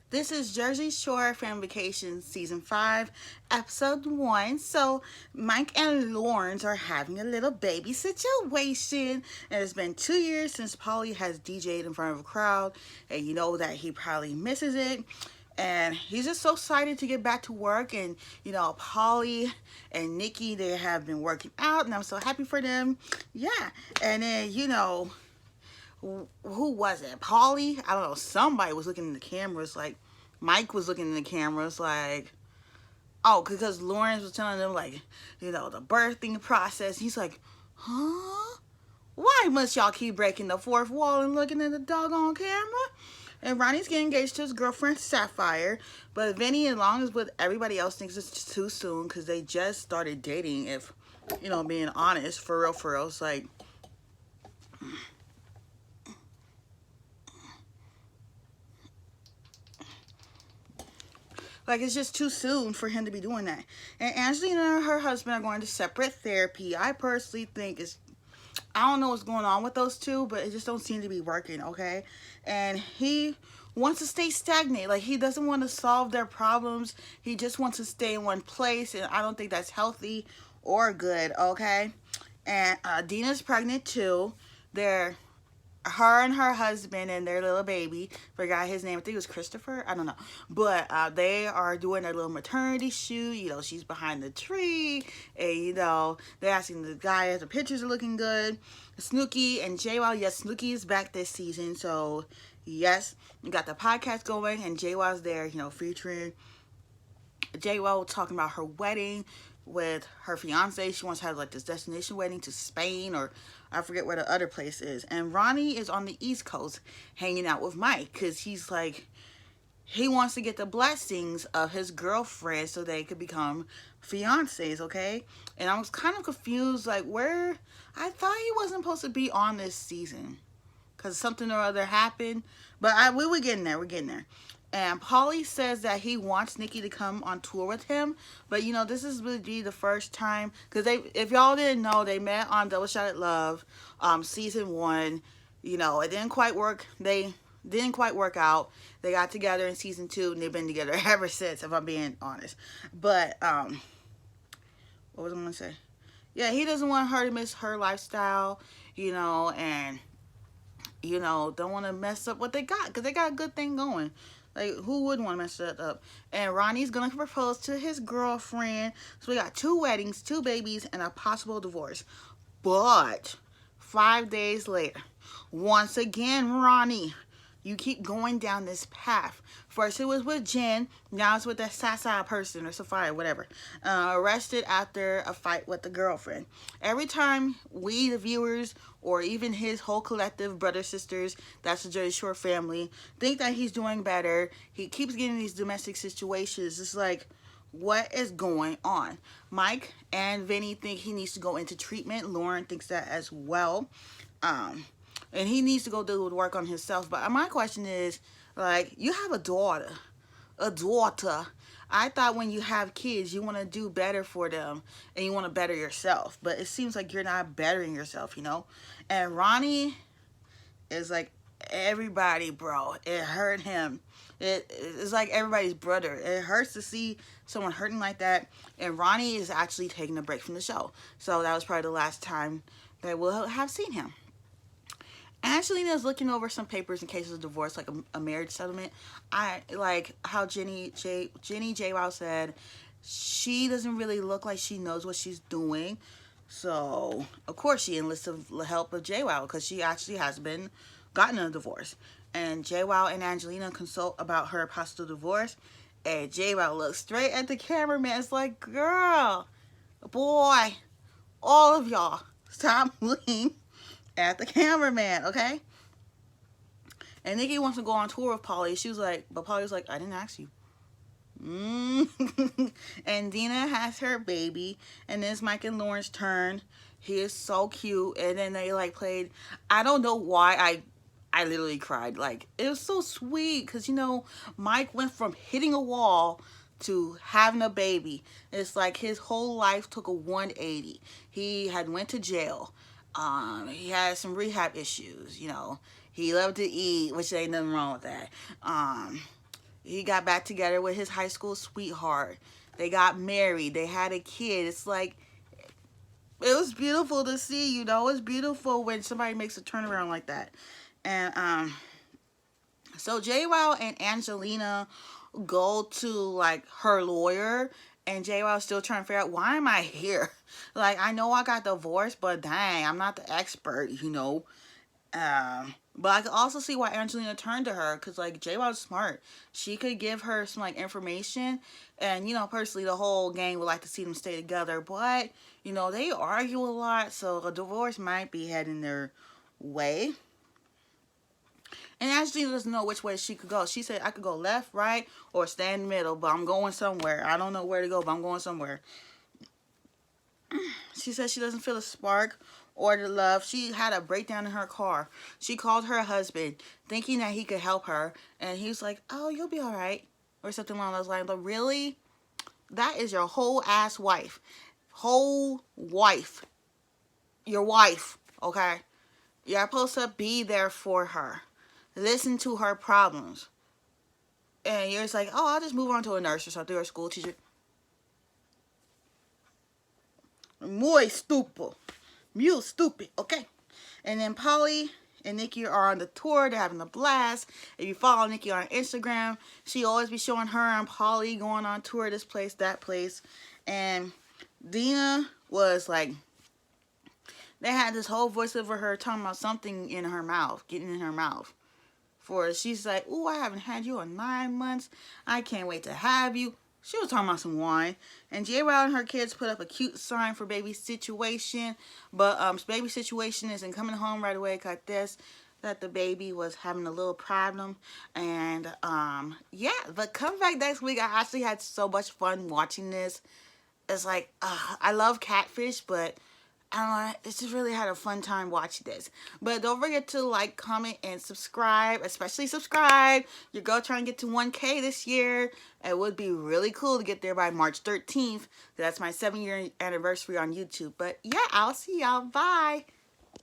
This is Jersey Shore Family Vacation Season 5, Episode 1. So, Mike and Lawrence are having a little baby situation. And it's been 2 years since Polly has DJ'd in front of a crowd. And you know that he probably misses it. And he's just so excited to get back to work. And, Polly and Nikki, they have been working out. And I'm so happy for them. Yeah. And then, who was it? Polly? I don't know. Somebody was looking in the cameras like Mike was looking in the cameras like, oh, because Lawrence was telling them like, the birthing process. He's like, huh? Why must y'all keep breaking the fourth wall and looking at the doggone camera? And Ronnie's getting engaged to his girlfriend Sapphire, but Vinny, as long as what everybody else thinks it's too soon because they just started dating. If being honest, for real, it's like it's just too soon for him to be doing that. And Angelina and her husband are going to separate therapy. I personally think I don't know what's going on with those two, but it just don't seem to be working, okay? And he wants to stay stagnant. Like, he doesn't want to solve their problems. He just wants to stay in one place, and I don't think that's healthy or good, okay? And Dina's pregnant, too. Her and her husband and their little baby, forgot his name, I think it was Christopher, I don't know, but they are doing their little maternity shoot. She's behind the tree, and they're asking the guy if the pictures are looking good. Snooki and JWoww, yes, Snooki is back this season, so yes, we got the podcast going, and JWoww's there, featuring JWoww talking about her wedding with her fiance. She wants to have like this destination wedding to Spain, or I forget where the other place is. And Ronnie is on the East Coast hanging out with Mike because he's like, he wants to get the blessings of his girlfriend so they could become fiancés, okay? And I was kind of confused, like, where I thought he wasn't supposed to be on this season because something or other happened. But we're getting there. We're getting there. And Paulie says that he wants Nikki to come on tour with him. But, this is would be the first time. Because if y'all didn't know, they met on Double Shot at Love, season 1. It didn't quite work. They didn't quite work out. They got together in season 2, and they've been together ever since, if I'm being honest. But, what was I going to say? Yeah, he doesn't want her to miss her lifestyle, and, don't want to mess up what they got. Because they got a good thing going. Like, who wouldn't want to mess that up? And Ronnie's going to propose to his girlfriend. So we got 2 weddings, 2 babies, and a possible divorce. But 5 days later, once again, Ronnie, you keep going down this path. First it was with Jen, now it's with that Sasa person or Sapphire, whatever. Arrested after a fight with the girlfriend. Every time we, the viewers, or even his whole collective, brothers, sisters, that's the Jersey Shore family, think that he's doing better. He keeps getting these domestic situations. It's like, what is going on? Mike and Vinny think he needs to go into treatment. Lauren thinks that as well. And he needs to go do the work on himself. But my question is, like, you have a daughter. A daughter. I thought when you have kids, you want to do better for them and you want to better yourself. But it seems like you're not bettering yourself, And Ronnie is like everybody, bro. It hurt him. It's like everybody's brother. It hurts to see someone hurting like that. And Ronnie is actually taking a break from the show. So that was probably the last time that we'll have seen him. Angelina is looking over some papers in cases of divorce, like a marriage settlement. I like how Jenny JWoww said she doesn't really look like she knows what she's doing. So, of course, she enlisted the help of JWoww because she actually has gotten a divorce. And JWoww and Angelina consult about her possible divorce. And JWoww looks straight at the cameraman. It's like, girl, boy, all of y'all, stop looking at the cameraman, okay? And Nikki wants to go on tour with Polly. She was like, but Polly was like, I didn't ask you. And Dina has her baby, and then it's Mike and Lauren's turn. He is so cute. And then they like played, I don't know why I literally cried. Like, it was so sweet because Mike went from hitting a wall to having a baby. It's like his whole life took a 180. He had went to jail. He had some rehab issues, He loved to eat, which ain't nothing wrong with that. he got back together with his high school sweetheart. They got married. They had a kid. It's like, it was beautiful to see, you know. It's beautiful when somebody makes a turnaround like that. And so JWoww and Angelina go to like her lawyer, and JWoww's still trying to figure out, why am I here? Like, I know I got divorced, but dang, I'm not the expert, you know. But I could also see why Angelina turned to her, because like JWoww's smart. She could give her some like information, and you know, personally the whole gang would like to see them stay together, but you know, they argue a lot, so a divorce might be heading their way. And Angelina doesn't know which way she could go. She said, I could go left, right, or stay in the middle, but I'm going somewhere. I don't know where to go, but I'm going somewhere. She said she doesn't feel a spark or the love. She had a breakdown in her car. She called her husband thinking that he could help her, and he was like, oh, you'll be all right, or something along those lines. But really, that is your whole ass wife. Whole wife. Your wife, okay? You're supposed to be there for her. Listen to her problems. And you're just like, oh, I'll just move on to a nurse or something, or a school teacher. Muy estúpido. Muy stupid, okay? And then Polly and Nikki are on the tour. They're having a blast. If you follow Nikki on Instagram, she always be showing her and Polly going on tour, this place, that place. And Dina was like, they had this whole voice over her talking about something in her mouth, getting in her mouth. She's like, ooh, I haven't had you in 9 months. I can't wait to have you. She was talking about some wine. And JWoww and her kids put up a cute sign for baby situation. But baby situation isn't coming home right away. Got this, that the baby was having a little problem. And yeah, but come back next week. I actually had so much fun watching this. It's like, I love Catfish, but I don't know, it's just really had a fun time watching this. But don't forget to like, comment, and subscribe. Especially subscribe. Your girl trying to get to 1K this year. It would be really cool to get there by March 13th. That's my 7-year anniversary on YouTube. But yeah, I'll see y'all. Bye.